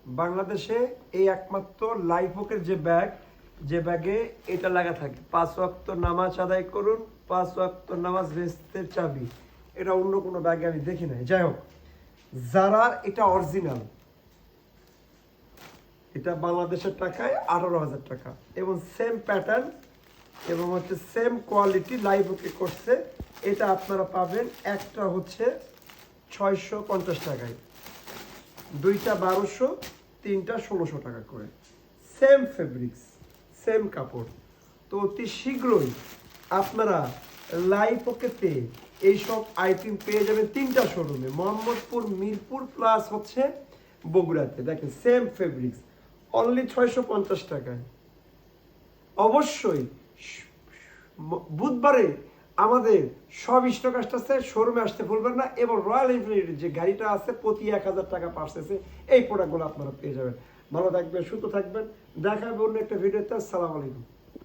বাংলাদেশে এই একমাত্র লাইফওকের যে ব্যাগে এটা লাগা থাকে। 5 ওয়াক্ত নামাজ আদায় করুন, 5 ওয়াক্ত নামাজ বেহেশতের চাবি। এটা অন্য কোনো ব্যাগে আমি দেখি নাই। যাই হোক, জারার এটা অরিজিনাল, এটা বাংলাদেশের টাকায় 18,000 টাকা এবং সেম প্যাটার্ন এবং হচ্ছে সেম কোয়ালিটি লাইফওকে করছে। এটা আপনারা পাবেন একটা হচ্ছে 650 টাকায়, দুইটা 1200, তিনটা 1600 টাকা করে। সেম ফেব্রিক্স, সেম কাপড়। তো অতি শীঘ্রই আপনারা লাইফওকেতে এইসব আইটেম পেয়ে যাবেন তিনটা শোরুমে, মোহাম্মদপুর, মিরপুর প্লাস হচ্ছে বগুড়াতে। দেখেন সেম ফেব্রিক্স, অনলি 650 টাকায়। অবশ্যই বুধবারে আমাদের সব স্টক আসতেছে, শোরুমে আসতে ভুলবেন না। এবং রয়্যাল এনফিল্ডের যে গাড়িটা আছে প্রতি 1000 টাকা পার্সেসে এই প্রোডাক্টগুলো আপনারা পেয়ে যাবেন। ভালো থাকবেন, সুস্থ থাকবেন, দেখা হবে অন্য একটা ভিডিওতে। আসসালামু আলাইকুম।